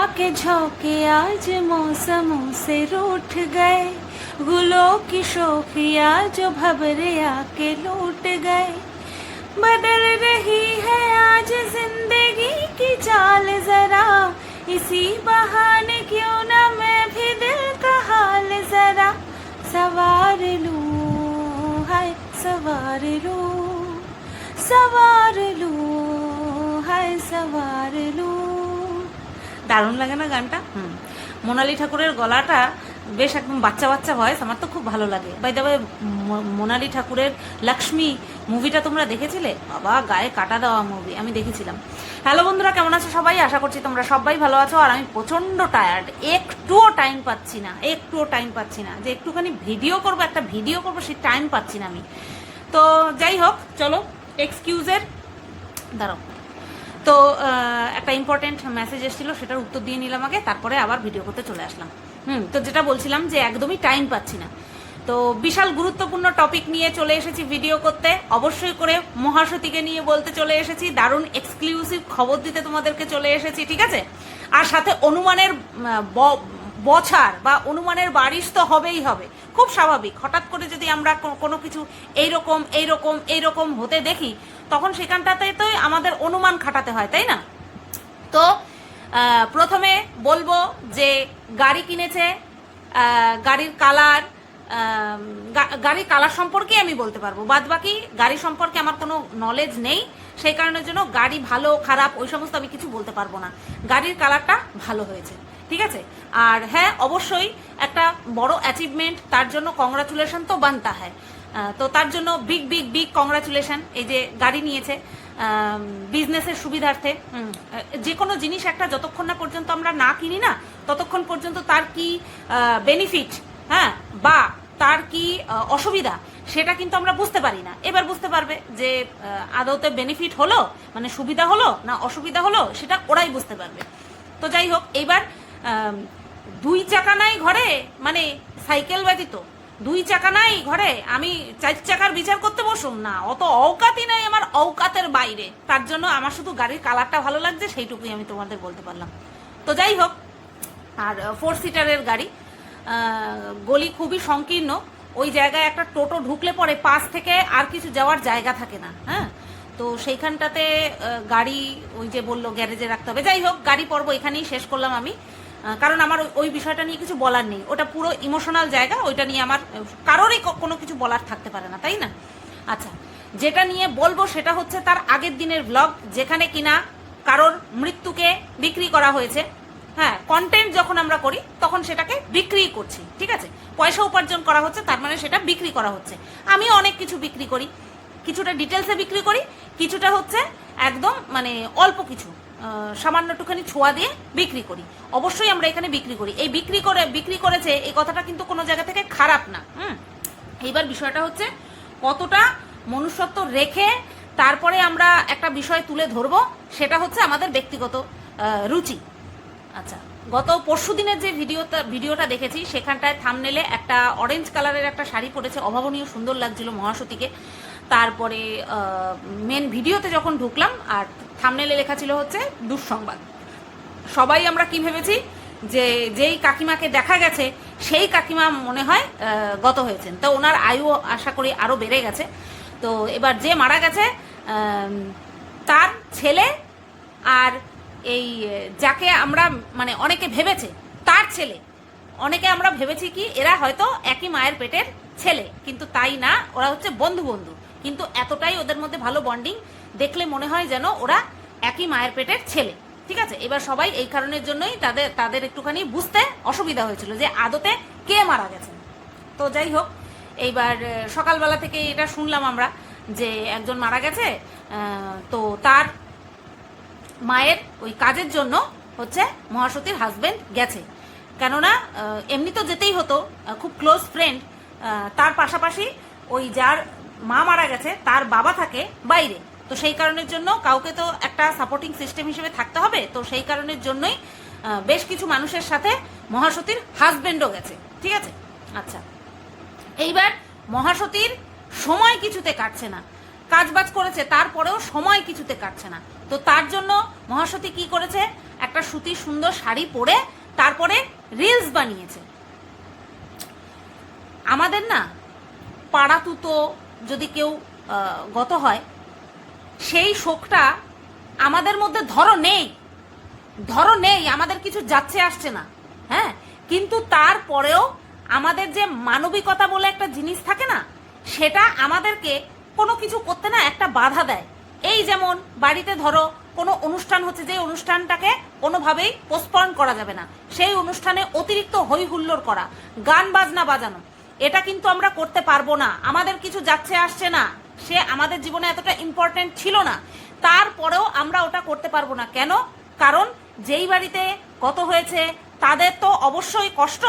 के झोंके आज मौसमों से रूठ गए, गुलों की शोखियाँ जो भंवरे आके लूट गए। बदल रही है आज जिंदगी की चाल जरा, इसी बहाने क्यों ना मैं भी दिल का हाल जरा सवार लूं, हाय सवार लूं, सवार लूं, हाय सवार लूं। দারুণ লাগে না গানটা? মোনালি ঠাকুরের গলাটা বেশ একদম বাচ্চা বাচ্চা ভয়েস, আমার তো খুব ভালো লাগে। বাই দ্য ওয়ে, মোনালি ঠাকুরের লক্ষ্মী মুভিটা তোমরা দেখেছিলে? বাবা, গায়ে কাটা দেওয়া মুভি, আমি দেখেছিলাম। হ্যালো বন্ধুরা, কেমন আছো সবাই? আশা করছি তোমরা সবাই ভালো আছো। আর আমি প্রচণ্ড টায়ার্ড, একটুও টাইম পাচ্ছি না যে একটুখানি ভিডিও করবো, একটা ভিডিও করবো, সেই টাইম পাচ্ছি না আমি। তো যাই হোক, চলো এক্সকিউজের দাঁড়াও। তো একটা ইম্পর্টেন্ট মেসেজ এসেছিল, সেটার উত্তর দিয়ে নিলাম আগে, তারপরে আবার ভিডিও করতে চলে আসলাম। তো যেটা বলছিলাম যে একদমই টাইম পাচ্ছি না। তো বিশাল গুরুত্বপূর্ণ টপিক নিয়ে চলে এসেছি ভিডিও করতে, অবশ্যই করে মহাসতীকে নিয়ে বলতে চলে এসেছি, দারুণ এক্সক্লুসিভ খবর দিতে তোমাদেরকে চলে এসেছি, ঠিক আছে? আর সাথে অনুমানের বছার বা অনুমানের বারিশ তো হবেই হবে, খুব স্বাভাবিক। হঠাৎ করে যদি আমরা কোনো কিছু এইরকম হতে দেখি, তখন সেখানটাতে তো আমাদের অনুমান খাটাতে হয়, তাই না? তো প্রথমে বলবো যে গাড়ি কিনেছে, গাড়ির কালার সম্পর্কে আমি বলতে পারবো, বাদ বাকি গাড়ি সম্পর্কে আমার কোনো নলেজ নেই, সেই কারণের জন্য গাড়ি ভালো খারাপ ওই সমস্ত আমি কিছু বলতে পারবো না। গাড়ির কালারটা ভালো হয়েছে, ঠিক আছে? আর হ্যাঁ, অবশ্যই একটা বড় অ্যাচিভমেন্ট, তার জন্য কংগ্রাচুলেশন তো বানতা হয়। তো তার জন্য বিগ কংগ্রাচুলেশন। এই যে গাড়ি নিয়েছে বিজনেসের সুবিধার্থে, যে কোনো জিনিস একটা যতক্ষণ না পর্যন্ত আমরা না কিনি না, ততক্ষণ পর্যন্ত তার কি বেনিফিট, হ্যাঁ, বা তার কি অসুবিধা, সেটা কিন্তু আমরা বুঝতে পারি না। এবার বুঝতে পারবে যে আদৌতে বেনিফিট হলো, মানে সুবিধা হলো না অসুবিধা হলো, সেটা ওরাই বুঝতে পারবে। তো যাই হোক, এইবার 2 চাকা নাই ঘরে, মানে সাইকেল ব্যতীত 2 চাকা নাই ঘরে, আমি 4 চাকার বিচার করতে বসুম না, অত অওকাতই নাই আমার, অওকাতের বাইরে। তার জন্য আমার শুধু গাড়ির কালারটা ভালো লাগছে, সেইটুকুই আমি তোমাদের বলতে পারলাম। তো যাই হোক, আর 4 সিটারের গাড়ি, গলি খুবই সংকীর্ণ, ওই জায়গায় একটা টোটো ঢুকলে পরে পাশ থেকে আর কিছু যাওয়ার জায়গা থাকে না, হ্যাঁ। তো সেইখানটাতে গাড়ি ওই যে বললো গ্যারেজে রাখতে হবে। যাই হোক, গাড়ি পর্ব এখানেই শেষ করলাম আমি, কারণ আমার ওই বিষয়টা নিয়ে কিছু বলার নেই, ওটা পুরো ইমোশনাল জায়গা, ওইটা নিয়ে আমার কারোরই কোনো কিছু বলার থাকতে পারে না, তাই না? আচ্ছা, যেটা নিয়ে বলবো সেটা হচ্ছে তার আগের দিনের ব্লগ, যেখানে কিনা কারোর মৃত্যুকে বিক্রি করা হয়েছে। হ্যাঁ, কন্টেন্ট যখন আমরা করি তখন সেটাকে বিক্রি করছি, ঠিক আছে? পয়সা উপার্জন করা হচ্ছে, তার মানে সেটা বিক্রি করা হচ্ছে। আমি অনেক কিছু বিক্রি করি, কিছুটা ডিটেলসে বিক্রি করি, কিছুটা হচ্ছে একদম মানে অল্প কিছু সামান্যটুখানি ছোঁয়া দিয়ে বিক্রি করি। অবশ্যই আমরা এখানে বিক্রি করি, এই বিক্রি করেছে এই কথাটা কিন্তু কোনো জায়গা থেকে খারাপ না। এইবার বিষয়টা হচ্ছে কতটা মনুষ্যত্ব রেখে তারপরে আমরা একটা বিষয় তুলে ধরবো, সেটা হচ্ছে আমাদের ব্যক্তিগত রুচি। আচ্ছা, গত পরশু দিনের যে ভিডিওটা দেখেছি, সেখানটায় থাম্বনেলে একটা অরেঞ্জ কালারের একটা শাড়ি পরেছে, অভাবনীয় সুন্দর লাগছিল মহাসতীকে। তারপরে মেন ভিডিওতে যখন ঢুকলাম, আর থাম্বনেলে লেখা ছিল হচ্ছে দুঃসংবাদ। সবাই আমরা কি ভেবেছি যে যেই কাকিমাকে দেখা গেছে সেই কাকিমা মনে হয় গত হয়েছেন, তো ওনার আয়ু আশা করি আরও বেড়ে গেছে। তো এবার যে মারা গেছে তার ছেলে, আর এই যাকে আমরা মানে অনেকে ভেবেছে তার ছেলে, অনেকে আমরা ভেবেছি কি এরা হয়তো একই মায়ের পেটের ছেলে, কিন্তু তাই না, ওরা হচ্ছে বন্ধু, কিন্তু এতটাই ওদের মধ্যে ভালো বন্ডিং, দেখলে মনে হয় যেন ওরা একই মায়ের পেটের ছেলে, ঠিক আছে? এবার সবাই এই কারণের জন্যই তাদের একটুখানি বুঝতে অসুবিধা হয়েছিল যে আদতে কে মারা গেছে। তো যাই হোক, এইবার সকালবেলা থেকে এটা শুনলাম আমরা যে একজন মারা গেছে, তো তার মায়ের ওই কাজের জন্য হচ্ছে মহাসতীর হাজবেন্ড গেছে, কেননা এমনি তো যেতেই হতো, খুব ক্লোজ ফ্রেন্ড। তার পাশাপাশি ওই যার মা মারা গেছে তার বাবা থাকে বাইরে, তো সেই কারণের জন্য কাউকে তো একটা সাপোর্টিং সিস্টেম হিসেবে থাকতে হবে, তো সেই কারণের জন্যই বেশ কিছু মানুষের সাথে মহাসতীর হাজবেন্ডও গেছে, ঠিক আছে? আচ্ছা, এইবার মহাসতীর সময় কিছুতে কাটছে না, কাজবাজ করেছে তারপরেও সময় কিছুতে কাটছে না, তো তার জন্য মহাসতী কি করেছে, একটা সুতির সুন্দর শাড়ি পরে তারপরে রিলস বানিয়েছে। আমাদের না পাড়াতুতো যদি কেউ গত হয়, সেই শোকটা আমাদের মধ্যে ধরো নেই, আমাদের কিছু যাচ্ছে আসছে না, হ্যাঁ, কিন্তু তারপরেও আমাদের যে মানবিকতা বলে একটা জিনিস থাকে না, সেটা আমাদেরকে কোনো কিছু করতে না একটা বাধা দেয়। এই যেমন বাড়িতে ধরো কোনো অনুষ্ঠান হচ্ছে, যে অনুষ্ঠানটাকে কোনোভাবেই পোস্টপন করা যাবে না, সেই অনুষ্ঠানে অতিরিক্ত হই হুল্লোড় করা, গান বাজনা বাজানো, এটা কিন্তু আমরা করতে পারবো না। আমাদের কিছু যাচ্ছে আসছে না, সে আমাদের জীবনে এতটা ইম্পর্টেন্ট ছিল না, তারপরেও আমরা ওটা করতে পারবো না। কেন? কারণ যেই বাড়িতে কত হয়েছে তাদের তো অবশ্যই কষ্ট,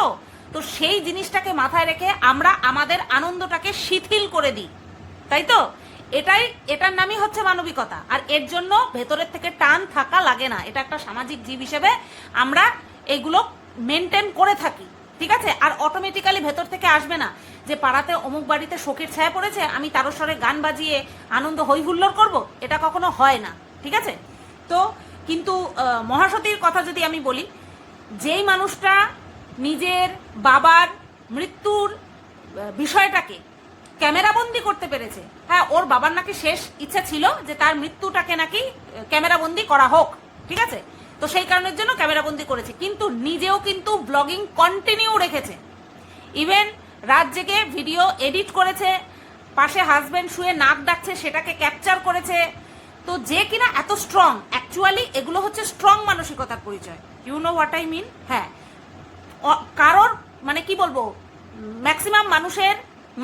তো সেই জিনিসটাকে মাথায় রেখে আমরা আমাদের আনন্দটাকে শিথিল করে দিই, তাই তো? এটার নামই হচ্ছে মানবিকতা। আর এর জন্য ভেতরের থেকে টান থাকা লাগে না, এটা একটা সামাজিক জীব হিসেবে আমরা এইগুলো মেনটেন করে থাকি, ঠিক আছে? আর অটোমেটিক্যালি ভেতর থেকে আসবে না যে পাড়াতে অমুক বাড়িতে শোকের ছায়া পড়েছে, আমি তারস্বরে গান বাজিয়ে আনন্দ হই হুল্লোড় করবো, এটা কখনো হয় না, ঠিক আছে? তো কিন্তু মহাসতীর কথা যদি আমি বলি, যেই মানুষটা নিজের বাবার মৃত্যুর বিষয়টাকে ক্যামেরাবন্দি করতে পেরেছে, হ্যাঁ, ওর বাবার নাকি শেষ ইচ্ছা ছিল যে তার মৃত্যুটাকে নাকি ক্যামেরাবন্দি করা হোক, ঠিক আছে? তো সেই কারণের জন্য ক্যামেরাবন্দি করেছে, কিন্তু নিজেও কিন্তু ব্লগিং কন্টিনিউ রেখেছে। ইভেন রাত জেগে ভিডিও এডিট করেছে, পাশে হাজবেন্ড শুয়ে নাক ডাকছে সেটাকে ক্যাপচার করেছে। তো যে কিনা এত স্ট্রং, অ্যাকচুয়ালি এগুলো হচ্ছে স্ট্রং মানসিকতার পরিচয়। You know what I mean? হ্যাঁ, কারোর মানে কি বলবো, ম্যাক্সিমাম মানুষের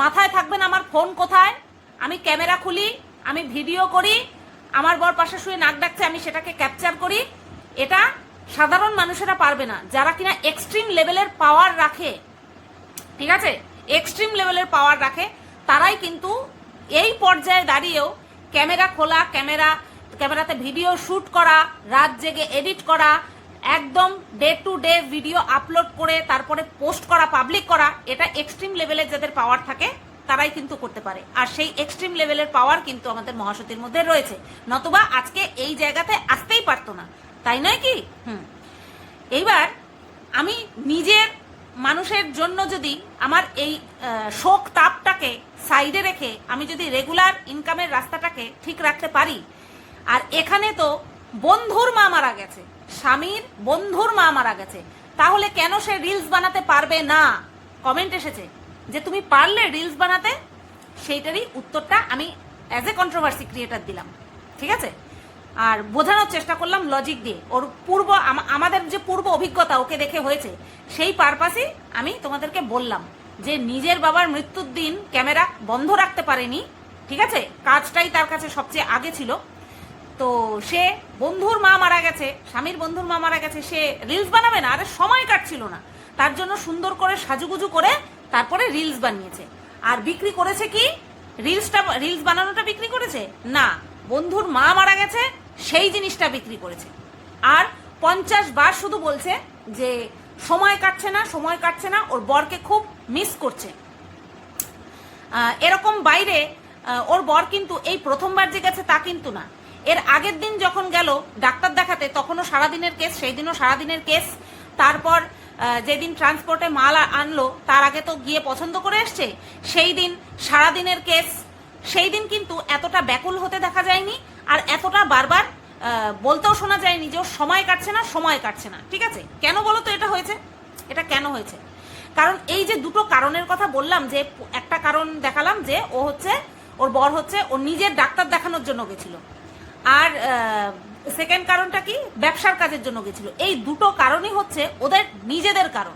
মাথায় থাকবে না আমার ফোন কোথায়, আমি ক্যামেরা খুলি, আমি ভিডিও করি, আমার বর পাশে শুয়ে নাক ডাকছে, আমি সেটাকে ক্যাপচার করি। এটা সাধারণ মানুষেরা পারবে না, যারা কিনা এক্সট্রিম লেভেলের পাওয়ার রাখে, ঠিক আছে? এক্সট্রিম লেভেলের পাওয়ার রাখে, তারাই কিন্তু এই পর্যায়ে দাঁড়িয়েও ক্যামেরা খোলা, ক্যামেরাতে ভিডিও শুট করা, রাত জেগে এডিট করা, একদম day to day video upload করে তারপরে পোস্ট করা, পাবলিক করা, এটা এক্সট্রিম লেভেলের যাদের পাওয়ার থাকে তারাই কিন্তু করতে পারে। আর সেই এক্সট্রিম লেভেলের পাওয়ার কিন্তু আমাদের মহাসতীর মধ্যে রয়েছে, নতুবা আজকে এই জায়গাতে আসতেই পারতো না, তাই নয় কি? এইবার আমি নিজের মানুষের জন্য যদি আমার এই শোক তাপটাকে সাইডে রেখে আমি যদি রেগুলার ইনকামের রাস্তাটাকে ঠিক রাখতে পারি, আর এখানে তো বন্ধুর মা মারা গেছে, স্বামীর বন্ধুর মা মারা গেছে, তাহলে কেন সে রিলস বানাতে পারবে না? কমেন্ট এসেছে যে তুমি পারলে রিলস বানাতে, সেইটারই উত্তরটা আমি অ্যাজ এ কন্ট্রোভার্সি ক্রিয়েটার দিলাম, ঠিক আছে? আর বোঝানোর চেষ্টা করলাম লজিক দিয়ে, ওর আমাদের যে পূর্ব অভিজ্ঞতা ওকে দেখে হয়েছে, সেই পারপাসে আমি তোমাদেরকে বললাম যে নিজের বাবার মৃত্যুর দিন ক্যামেরা বন্ধ রাখতে পারেনি, ঠিক আছে? কাজটাই তার কাছে সবচেয়ে আগে ছিল। তো সে বন্ধুর মা মারা গেছে, স্বামীর বন্ধুর মা মারা গেছে, সে রিলস বানাবে না? আরে সময় কাটছিল না, তার জন্য সুন্দর করে সাজুগুজু করে তারপরে রিলস বানিয়েছে। আর বিক্রি করেছে কি? রিলস বানানোটা বিক্রি করেছে না, বন্ধুর মা মারা গেছে সেই জিনিসটা বিক্রি করেছে। আর 50 বার শুধু বলছে যে সময় কাটছে না, ওর বরকে খুব মিস করছে। এরকম বাইরে ওর বর কিন্তু এই প্রথমবার যে গেছে তা কিন্তু না, এর আগের দিন যখন গেল ডাক্তার দেখাতে তখনও সারাদিনের কেস, সেই দিনও সারাদিনের কেস। তারপর যেদিন ট্রান্সপোর্টে মাল আনলো তার আগে তো গিয়ে পছন্দ করে এসছে, সেই দিন সারাদিনের কেস। সেই দিন কিন্তু এতটা ব্যাকুল হতে দেখা যায়নি, আর এতটা বারবার বলতেও শোনা যায়নি যে ওর সময় কাটছে না, ঠিক আছে? কেন বলো তো এটা হয়েছে? এটা কেন হয়েছে? কারণ এই যে দুটো কারণের কথা বললাম, যে একটা কারণ দেখালাম যে ওর বর হচ্ছে ওর নিজের ডাক্তার দেখানোর জন্য গেছিল, আর সেকেন্ড কারণটা কি? ব্যবসার কাজের জন্য গেছিল। এই দুটো কারণই হচ্ছে ওদের নিজেদের কারণ,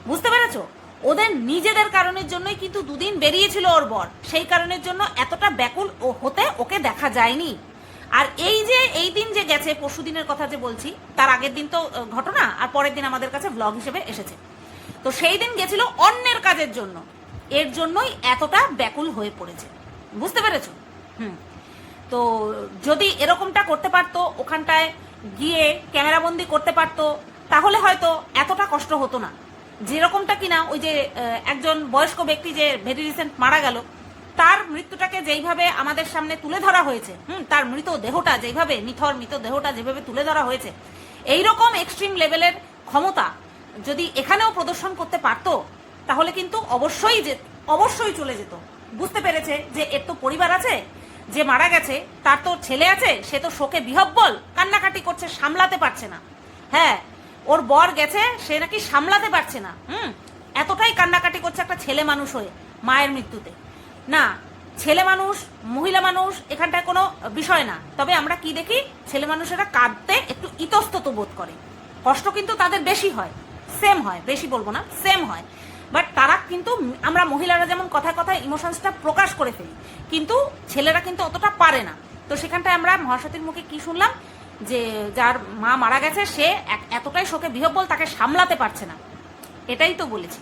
বুঝতে পেরেছো? ওদের নিজেদের কারণের জন্যই কিন্তু দুদিন বেরিয়েছিল ওর বর, সেই কারণের জন্য এতটা ব্যাকুল হতে ওকে দেখা যায়নি। আর এই দিন যে গেছে, পরশু দিনের কথা যে বলছি, তার আগের দিন তো ঘটনা, আর পরের দিন আমাদের কাছে ব্লগ হিসেবে এসেছে। তো সেই দিন গেছিল অন্যের কাজের জন্য, এর জন্যই এতটা ব্যাকুল হয়ে পড়েছে, বুঝতে পেরেছো? তো যদি এরকমটা করতে পারতো, ওখানটায় গিয়ে ক্যামেরাবন্দি করতে পারতো, তাহলে হয়তো এতটা কষ্ট হতো না। যেরকমটা কিনা ওই যে একজন বয়স্ক ব্যক্তি যে ভেরি রিসেন্ট মারা গেল, তার মৃত্যুটাকে যেইভাবে আমাদের সামনে তুলে ধরা হয়েছে, তার মৃতদেহটা যেভাবে, নিথর মৃতদেহটা যেভাবে তুলে ধরা হয়েছে, এইরকম এক্সট্রিম লেভেলের ক্ষমতা যদি এখানেও প্রদর্শন করতে পারতো তাহলে কিন্তু অবশ্যই চলে যেত। বুঝতে পেরেছে যে এর তো পরিবার আছে, যে মারা গেছে তার তো ছেলে আছে, সে তো শোকে বিহব্বল, কান্নাকাটি করছে, সামলাতে পারছে না। হ্যাঁ, ওর বর গেছে, সে নাকি সামলাতে পারছে না, এতটাই কান্নাকাটি করছে একটা ছেলে মানুষ হয়ে মায়ের মৃত্যুতে। না, ছেলে মানুষ মহিলা মানুষ এখানটায় কোনো বিষয় না, তবে আমরা কি দেখি, ছেলে মানুষেরা কাঁদতে একটু ইতস্তত বোধ করে, কষ্ট কিন্তু তাদের বেশি হয়, সেম হয়, বেশি বলবো না, সেম হয়। বাট তারা কিন্তু, আমরা মহিলারা যেমন কথায় কথায় ইমোশনসটা প্রকাশ করে ফেলি, কিন্তু ছেলেরা কিন্তু অতটা পারে না। তো সেখানটায় আমরা মহাসতীর মুখে কি শুনলাম, যে যার মা মারা গেছে সে এতটাই শোকে বিহব্বল, তাকে সামলাতে পারছে না। এটাই তো বলেছি,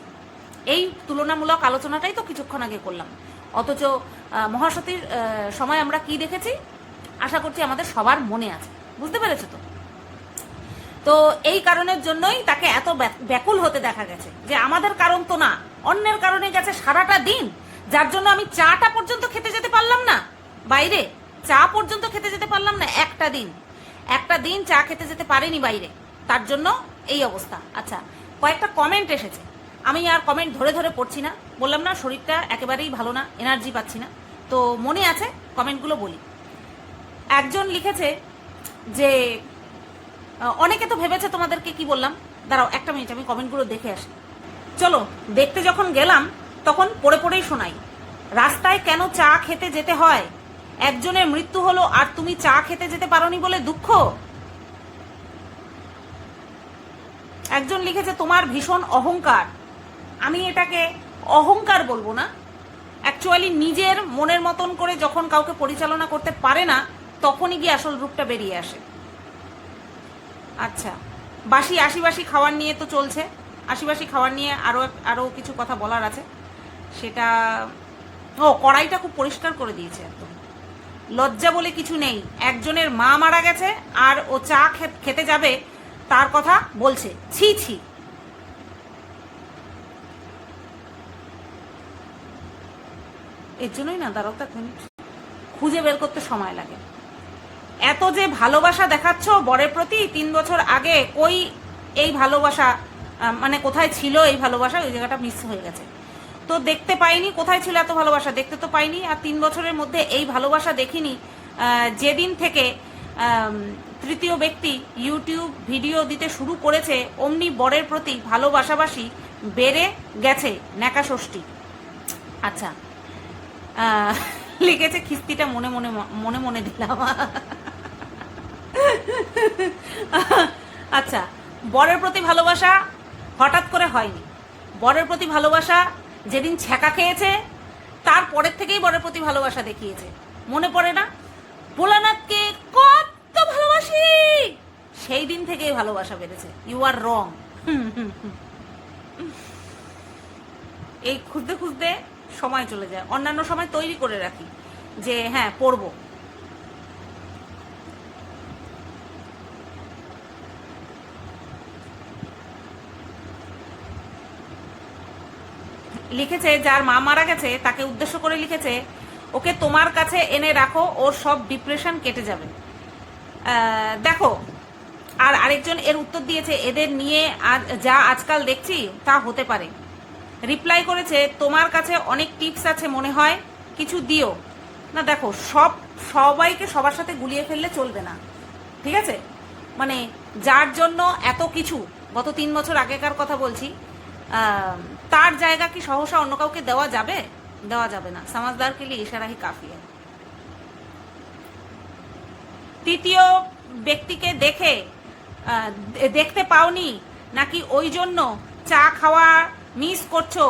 এই তুলনামূলক আলোচনাটাই তো কিছুক্ষণ আগে করলাম। অথচ মহাসতীর সময় আমরা কি দেখেছি আশা করছি আমাদের সবার মনে আছে। বুঝতে পেরেছো তো? তো এই কারণের জন্যই তাকে এত ব্যাকুল হতে দেখা গেছে, যে আমাদের কারণ তো না, অন্যের কারণে গেছে সারাটা দিন, যার জন্য আমি চাটা পর্যন্ত খেতে যেতে পারলাম না বাইরে, চা পর্যন্ত খেতে যেতে পারলাম না, একটা দিন চা খেতে যেতে পারেনি বাইরে, তার জন্য এই অবস্থা। আচ্ছা, কয়েকটা কমেন্ট এসেছে, আমি আর কমেন্ট ধরে ধরে পড়ছি না, বললাম না শরীরটা একেবারেই ভালো না, এনার্জি পাচ্ছি না, তো মনে আছে কমেন্টগুলো বলি। একজন লিখেছে যে অনেকে তো ভেবেছে তোমাদেরকে কি বললাম, দাঁড়াও একটা মিনিট আমি কমেন্টগুলো দেখে আসি। চলো, দেখতে যখন গেলাম তখন পড়ে পড়েই শোনাই। রাস্তায় কেন চা খেতে যেতে হয়? একজনের মৃত্যু হলো আর তুমি চা খেতে যেতে পারোনি বলে দুঃখ। একজন লিখেছে তোমার ভীষণ অহংকার। আমি এটাকে অহংকার বলবো না, অ্যাকচুয়ালি নিজের মনের মতন করে যখন কাউকে পরিচালনা করতে পারে না তখনই গিয়ে আসল রূপটা বেরিয়ে আসে। আচ্ছা, আশিবাসি খাওয়ার নিয়ে তো চলছে, আশিবাসি খাওয়ার নিয়ে আরও কিছু কথা বলার আছে। সেটা কড়াইটা খুব পরিষ্কার করে দিয়েছে একদম, লজ্জা বলে কিছু নেই। একজনের মা মারা গেছে আর ও চা খেতে যাবে তার কথা বলছে, ছি ছি। এর জন্যই না, দাঁড়াও তো খুঁজে বের করতে সময় লাগে। এত যে ভালোবাসা দেখাচ্ছ বরের প্রতি 3 বছর আগে, কই এই ভালোবাসা, মানে কোথায় ছিল এই ভালোবাসা? ওই জায়গাটা মিস হয়ে গেছে, তো দেখতে পাইনি। কোথায় ছিল এত ভালোবাসা? দেখতে তো পাইনি। আর 3 বছরের মধ্যে এই ভালোবাসা দেখিনি যেদিন থেকে তৃতীয় ব্যক্তি ইউটিউব ভিডিও দিতে শুরু করেছে, অমনি বরের প্রতি ভালোবাসাবাসি বেড়ে গেছে ন্যাকা ষষ্ঠী। আচ্ছা, লিখেছে খিস্তিটা মনে মনে দিলাম। আচ্ছা, বরের প্রতি ভালোবাসা হঠাৎ করে হয়নি। বরের প্রতি ভালোবাসা যেদিন ছ্যাঁকা খেয়েছে তারপরের থেকেই বরের প্রতি ভালোবাসা দেখিয়েছে। মনে পড়ে না, ভোলানাথকে কত ভালোবাসি, সেই দিন থেকেই ভালোবাসা বেড়েছে। ইউ আর রং। এই খুঁজতে খুঁজতে সময় চলে যায়, অন্যান্য সময় তৈরি করে রাখি যে হ্যাঁ পড়বো। লিখেছে যার মা মারা গেছে তাকে উদ্দেশ্য করে লিখেছে, ওকে তোমার কাছে এনে রাখো, ওর সব ডিপ্রেশন কেটে যাবে। দেখো, আর আরেকজন এর উত্তর দিয়েছে, এদের নিয়ে যা আজকাল দেখছি তা হতে পারে। রিপ্লাই করেছে, তোমার কাছে অনেক টিপস আছে মনে হয়, কিছু দিও না। দেখো, সবাইকে সবার সাথে গুলিয়ে ফেললে চলবে না, ঠিক আছে? মানে যার জন্য এত কিছু, গত 3 বছর আগেকার কথা বলছি, তার জায়গা কি সহসা অন্য কাউকে দেওয়া যাবে? দেওয়া যাবে না। সমাজদার কে লিয়ে ইশারা হি কাফি है। তৃতীয় ব্যক্তিকে দেখতে পাওনি নাকি ওই জন্য চা খাওয়া মিস করছো?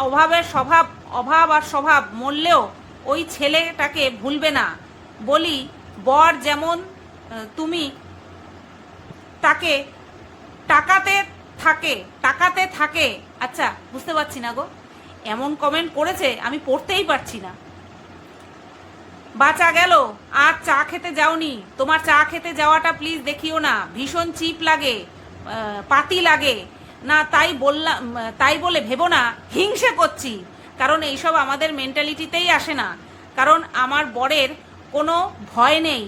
অভাব আর স্বভাব মরলেও ওই ছেলেটাকে ভুলবে না। বলি, বর যেমন তুমি তাকে টাকাতে থাকে। আচ্ছা, বুঝতে পারছি না গো, এমন কমেন্ট করেছে আমি পড়তেই পারছি না। বাঁচা গেল, আর চা খেতে যাওনি। তোমার চা খেতে যাওয়াটা প্লিজ দেখিও না, ভীষণ চিপ লাগে, পাতি লাগে না। তাই বলে ভেবো না হিংসে করছি, কারণ এইসব আমাদের মেন্টালিটিতেই আসে না। কারণ আমার বরের কোনো ভয় নেই,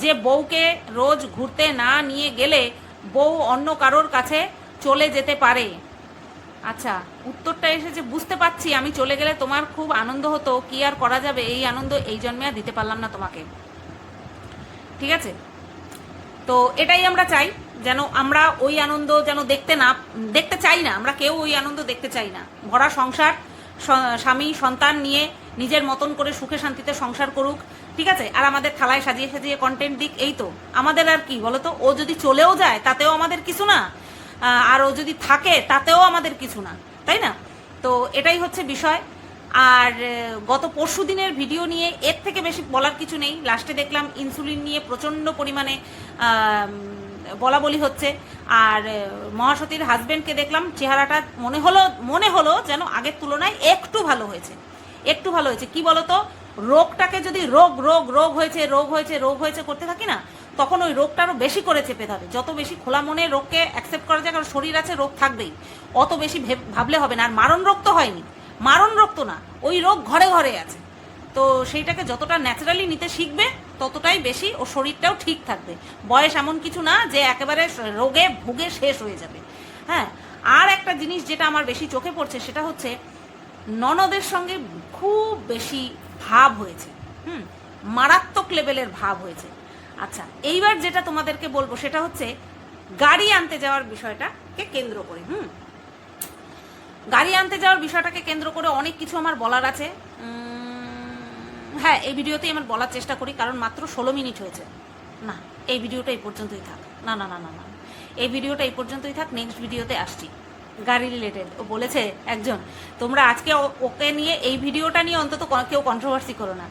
যে বউকে রোজ ঘুরতে না নিয়ে গেলে বউ অন্য কারোর কাছে চলে যেতে পারে? আচ্ছা, উত্তরটা এসেছে, বুঝতে পারছি, আমি চলে গেলে তোমার খুব আনন্দ হতো, কি আর করা যাবে, এই আনন্দ এই জন্মে আর দিতে পারলাম না তোমাকে। ঠিক আছে, তো এটাই আমরা চাই, যেন আমরা ওই আনন্দ যেন দেখতে চাই না, আমরা কেউ ওই আনন্দ দেখতে চাই না। ভরা সংসার, স্বামী সন্তান নিয়ে নিজের মতন করে সুখে শান্তিতে সংসার করুক, ঠিক আছে, আর আমাদের থালায় সাজিয়ে সাজিয়ে কন্টেন্ট দিক, এই তো আমাদের আর কি বলতো। ও যদি চলেও যায় তাতেও আমাদের কিছু না, আর ও যদি থাকে তাতেও আমাদের কিছু না, তাই না? তো এটাই হচ্ছে বিষয়। আর গত পরশু দিনের ভিডিও নিয়ে এর থেকে বেশি বলার কিছু নেই। লাস্টে দেখলাম ইনসুলিন নিয়ে প্রচণ্ড পরিমাণে বলা বলি হচ্ছে, আর মহাসতীর হাজবেন্ডকে দেখলাম চেহারাটা মনে হলো যেন আগের তুলনায় একটু ভালো হয়েছে। কি বলতো, রোগটাকে যদি রোগ হয়েছে করতে থাকি না, তখন ওই রোগটা আরো বেশি করে চেপে ধরে। যত বেশি খোলা মনে রোগকে অ্যাকসেপ্ট করা যায়, কারণ শরীর আছে, রোগ থাকবেই, অত বেশি ভাবলে হবে না। আর মারণ রোগ তো হয়নি, মারণ রোগ তো না, ওই রোগ ঘরে ঘরে আছে। তো সেইটাকে যতটা ন্যাচারালি নিতে শিখবে ততটাই বেশি ও শরীরটাও ঠিক থাকবে। বয়স এমন কিছু না যে একেবারে রোগে ভুগে শেষ হয়ে যাবে। হ্যাঁ, আর একটা জিনিস যেটা আমার বেশি চোখে পড়ছে সেটা হচ্ছে ননদের সঙ্গে খুব বেশি ভাব হয়েছে, মারাত্মক লেভেলের ভাব হয়েছে। আচ্ছা, এইবার যেটা তোমাদেরকে বলবো সেটা হচ্ছে গাড়ি আনতে যাওয়ার বিষয়টাকে কেন্দ্র করে। গাড়ি আনতে যাওয়ার বিষয়টাকে কেন্দ্র করে অনেক কিছু আমার বলার আছে। হ্যাঁ, এই ভিডিওতেই আমার বলার চেষ্টা করি, কারণ মাত্র 16 মিনিট হয়েছে। না, এই ভিডিওটা এই পর্যন্তই থাক। না, এই ভিডিওটা এই পর্যন্তই থাক, নেক্সট ভিডিওতে আসছি গাড়ি রিলেটেড। ও বলেছে একজন, তোমরা আজকে ওকে নিয়ে এই ভিডিওটা নিয়ে অন্তত কেউ কন্ট্রোভার্সি করো না।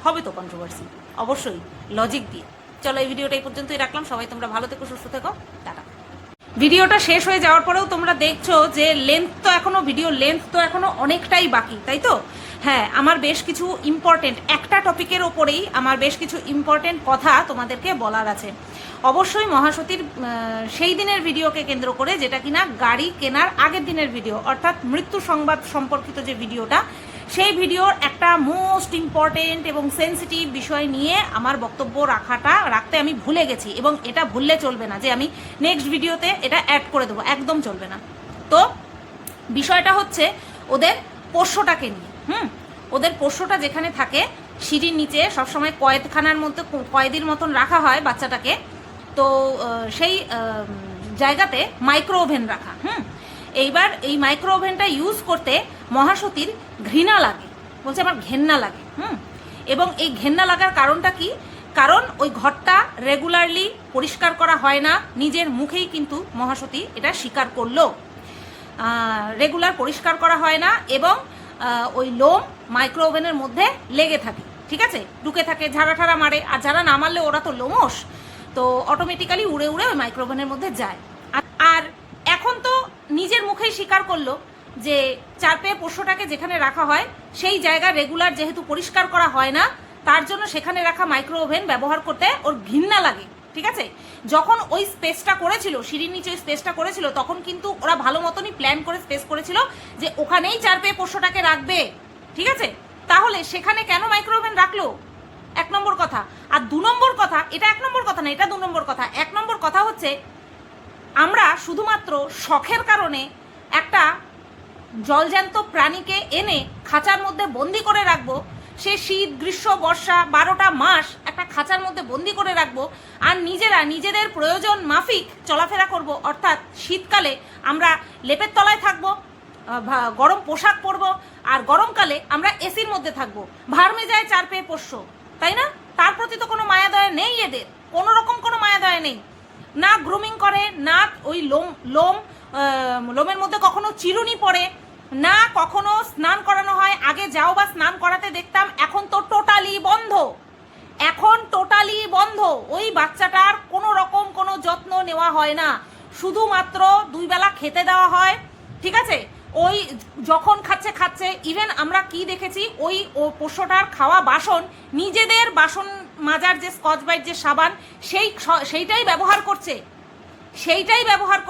হবে তো কন্ট্রোভার্সি, অবশ্যই লজিক দিয়ে। চলো, এই ভিডিওটা এই পর্যন্তই রাখলাম। সবাই তোমরা ভালো থেকো, সুস্থ থেকো, টাটা। ভিডিওটা শেষ হয়ে যাওয়ার পরেও তোমরা দেখছো যে ভিডিও লেন্থ তো এখনো অনেকটাই বাকি, তাই তো? হ্যাঁ, আমার বেশ কিছু ইম্পর্টেন্ট, একটা টপিকের ওপরেই আমার বেশ কিছু ইম্পর্টেন্ট কথা তোমাদেরকে বলার আছে। অবশ্যই মহাসতীর সেই দিনের ভিডিওকে কেন্দ্র করে, যেটা কিনা গাড়ি কেনার আগের দিনের ভিডিও, অর্থাৎ মৃত্যু সংবাদ সম্পর্কিত যে ভিডিওটা, সেই ভিডিওর একটা মোস্ট ইম্পর্টেন্ট এবং সেন্সিটিভ বিষয় নিয়ে আমার বক্তব্য রাখতে আমি ভুলে গেছি, এবং এটা ভুললে চলবে না যে আমি নেক্সট ভিডিওতে এটা অ্যাড করে দেবো, একদম চলবে না। তো বিষয়টা হচ্ছে ওদের পোষ্যটাকে নিয়ে। ওদের পোষ্যটা যেখানে থাকে সিঁড়ির নিচে সবসময় কয়েদখানার মধ্যে কয়েদির মতন রাখা হয় বাচ্চাটাকে, তো সেই জায়গাতে মাইক্রো ওভেন রাখা। এইবার এই মাইক্রো ওভেনটা ইউজ করতে মহাসতীর ঘৃণা লাগে, বলছে আমার ঘেন্না লাগে। এবং এই ঘেন্না লাগার কারণটা কি? কারণ ওই ঘরটা রেগুলারলি পরিষ্কার করা হয় না, নিজের মুখেই কিন্তু মহাসতী এটা স্বীকার করলো। রেগুলার পরিষ্কার করা হয় না, এবং ওই লোম মাইক্রো ওভেনের মধ্যে লেগে থাকে, ঠিক আছে, ঢুকে থাকে, ঝাড়া মারে, আর যারা না মারলে ওরা তো লোমস, তো অটোমেটিক্যালি উড়ে উড়ে ওই মাইক্রো ওভেনের মধ্যে যায়। আর এখন তো নিজের মুখেই স্বীকার করলো যে চার পেয়ে পোষ্যটাকে যেখানে রাখা হয় সেই জায়গা রেগুলার যেহেতু পরিষ্কার করা হয় না, তার জন্য সেখানে রাখা মাইক্রো ওভেন ব্যবহার করতে ওর ঘৃণা লাগে, ঠিক আছে। যখন ওই স্পেসটা করেছিল, সিঁড়ির নিচে ওই স্পেসটা করেছিল, তখন কিন্তু ওরা ভালো মতনই প্ল্যান করে স্পেস করেছিল যে ওখানেই চার পেয়ে পোষ্যটাকে রাখবে, ঠিক আছে। তাহলে সেখানে কেন মাইক্রো ওভেন রাখলো? 1 নম্বর কথা। আর 2 নম্বর কথা, এটা 1 নম্বর কথা না, এটা 2 নম্বর কথা। 1 নম্বর কথা হচ্ছে, আমরা শুধুমাত্র শখের কারণে একটা জলজ্যান্ত প্রাণীকে এনে খাঁচার মধ্যে বন্দি করে রাখবো, সে শীত গ্রীষ্ম বর্ষা 12টা মাস একটা খাঁচার মধ্যে বন্দি করে রাখবো, আর নিজেরা নিজেদের প্রয়োজন মাফিক চলাফেরা করব। অর্থাৎ শীতকালে আমরা লেপের তলায় থাকবো, গরম পোশাক পরবো, আর গরমকালে আমরা এসির মধ্যে থাকবো। ভার্মে যায় চার পেয়ে পোষ্য, তাই না? তার প্রতি তো কোনো মায়া দয়া নেই, এদের কোনো রকম কোনো মায়া দয়া নেই। না গ্রুমিং করে, না ওই লোমের মধ্যে কখনো চিরুনি পড়ে, না কখনো স্নান করানো হয়। আগে যাও বা স্নান করাতে দেখতাম, এখন তো টোটালি বন্ধ, ওই বাচ্চাটার কোনো রকম কোনো যত্ন নেওয়া হয় না, শুধুমাত্র 2 বেলা খেতে দেওয়া হয়, ঠিক আছে। ওই যখন খাচ্ছে, ইভেন আমরা কি দেখেছি, ওই পোষ্যটার খাওয়া বাসন, নিজেদের বাসন মাজার যে স্কচ ব্রাইট যে সাবান, সেইটাই ব্যবহার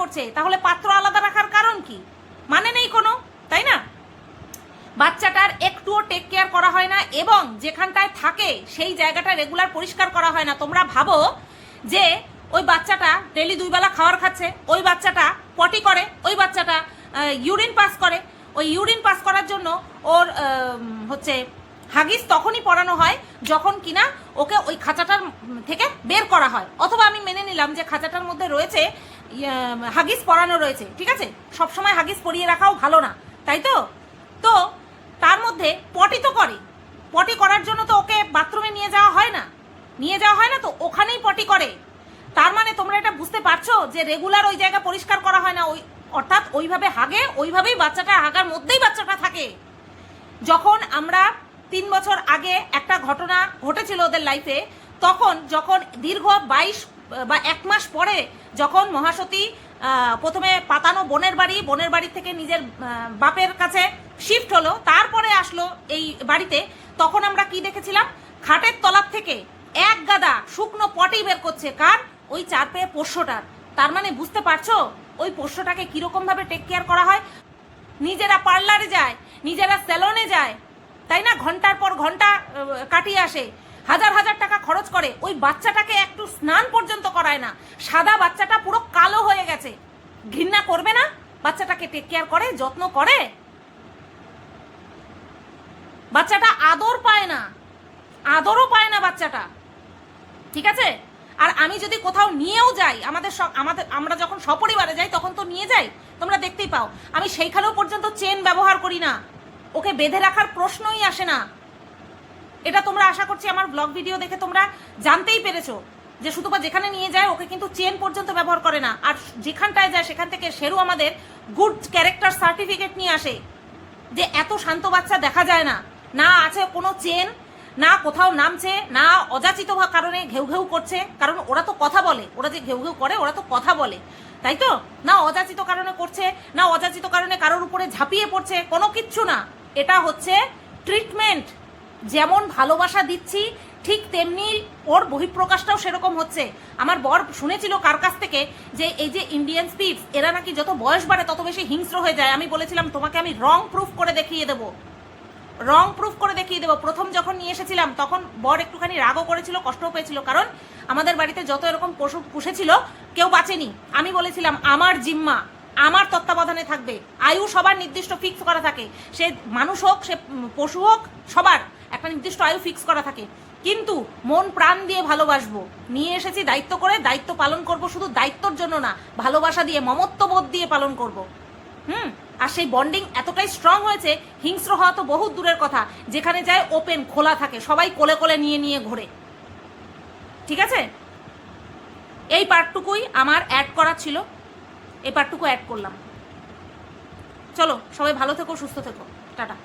করছে। তাহলে পাত্র আলাদা রাখার কারণ কি? মানে নেই কোনো, তাই না? বাচ্চাটার একটুও টেক কেয়ার করা হয় না, এবং যেখানটায় থাকে সেই জায়গাটা রেগুলার পরিষ্কার করা হয় না। তোমরা ভাবো যে ওই বাচ্চাটা ডেলি 2 বেলা খাবার খাচ্ছে, ওই বাচ্চাটা পটি করে, ওই বাচ্চাটা ইউরিন পাস করে, ওই ইউরিন পাস করার জন্য ওর হচ্ছে হাগিস তখনই পরানো হয় যখন কিনা ওকে ওই খাঁচাটার থেকে বের করা হয়, অথবা আমি মেনে নিলাম যে খাঁচাটার মধ্যে রয়েছে হাগিস পরানো রয়েছে, ঠিক আছে, সবসময় হাগিস পরিয়ে রাখাও ভালো না, তাই তো? তো তার মধ্যে পটি তো করে, পটি করার জন্য তো ওকে বাথরুমে নিয়ে যাওয়া হয় না, তো ওখানেই পটি করে। তার মানে তোমরা এটা বুঝতে পারছো যে রেগুলার ওই জায়গা পরিষ্কার করা হয় না, ওই অর্থাৎ ওইভাবে হাগে, ওইভাবেই বাচ্চাটা হাগার মধ্যেই বাচ্চাটা থাকে। যখন আমরা 3 বছর আগে একটা ঘটনা ঘটেছিল ওদের লাইফে, তখন যখন দীর্ঘ 22 বা 1 মাস পরে যখন মহাসতী প্রথমে পাতানো বোনের বাড়ি থেকে নিজের বাপের কাছে শিফট হলো, তারপরে আসলো এই বাড়িতে, তখন আমরা কি দেখেছিলাম? খাটের তলার থেকে এক গাদা শুকনো পটি বের করছে, কার? ওই 4 পেয়ে পোষ্যটার। তার মানে বুঝতে পারছো ওই পোষ্যটাকে কিরকম ভাবে টেক কেয়ার করা হয়? নিজেরা পার্লারে যায়, নিজেরা সেলনে যায়, তাই না, ঘন্টার পর ঘন্টা কাটিয়ে আসে, হাজার হাজার টাকা খরচ করে, ওই বাচ্চাটাকে একটু স্নান পর্যন্ত করায় না, সাদা বাচ্চাটা পুরো কালো হয়ে গেছে। ঘৃণা করবে না? বাচ্চাটাকে টেক কেয়ার করে, যত্ন করে, বাচ্চাটা আদর পায় না, আদরও পায় না বাচ্চাটা, ঠিক আছে? আর আমি যদি কোথাও নিয়েও যাই, আমরা যখন সপরিবারে যাই তখন তো নিয়ে যাই, তোমরা দেখতেই পাও, আমি সেইখানেও পর্যন্ত চেন ব্যবহার করি না, ওকে বেঁধে রাখার প্রশ্নই আসে না। এটা তোমরা আশা করছি আমার ব্লগ ভিডিও দেখে তোমরা জানতেই পেরেছো যে শুধুবা যেখানে নিয়ে যায় ওকে কিন্তু চেন পর্যন্ত ব্যবহার করে না। আর যেখানটায় যায় সেখান থেকে শেরু আমাদের গুড ক্যারেক্টার সার্টিফিকেট নিয়ে আসে যে এত শান্ত বাচ্চা দেখা যায় না, না আছে কোনো চেন, না কোথাও নামছে, না অযাচিত কারণে ঘেউ ঘেউ করছে, কারণ ওরা তো কথা বলে, ওরা যে ঘেউ ঘেউ করে ওরা তো কথা বলে, তাই তো? না অযাচিত কারণে করছে, না অযাচিত কারণে কারোর উপরে ঝাঁপিয়ে পড়ছে, কোনো কিচ্ছু না। এটা হচ্ছে ট্রিটমেন্ট। যেমন ভালোবাসা দিচ্ছি ঠিক তেমনি ওর বহিঃপ্রকাশটাও সেরকম হচ্ছে। আমার বর শুনেছিল কার কাছ থেকে যে এই যে ইন্ডিয়ান স্পিডস এরা নাকি যত বয়স বাড়ে তত বেশি হিংস্র হয়ে যায়। আমি বলেছিলাম তোমাকে আমি রং প্রুফ করে দেখিয়ে দেবো, প্রথম যখন নিয়ে এসেছিলাম তখন বর একটুখানি রাগও করেছিল, কষ্টও পেয়েছিল, কারণ আমাদের বাড়িতে যত এরকম পশু পুষেছিল কেউ বাঁচেনি। আমি বলেছিলাম আমার জিম্মা, আমার তত্ত্বাবধানে থাকবে, আয়ু সবার নির্দিষ্ট ফিক্স করা থাকে, সে মানুষ হোক সে পশু হোক সবার একটা নির্দিষ্ট আয়ু ফিক্স করা থাকে, কিন্তু মন প্রাণ দিয়ে ভালোবাসবো। নিয়ে এসেছি দায়িত্ব করে, দায়িত্ব পালন করব, শুধু দায়িত্বর জন্য না, ভালোবাসা দিয়ে, মমত্ববোধ দিয়ে পালন করব। আর সেই বন্ডিং এতটাই স্ট্রং হয়েছে, হিংস্র হওয়া তো বহুত দূরের কথা, যেখানে যায় ওপেন খোলা থাকে, সবাই কোলে কোলে নিয়ে নিয়ে ঘোরে, ঠিক আছে? এই পার্টটুকুই আমার অ্যাড করা ছিল, এই পার্টটুকু অ্যাড করলাম। চলো সবাই ভালো থেকো, সুস্থ থেকো, টাটা।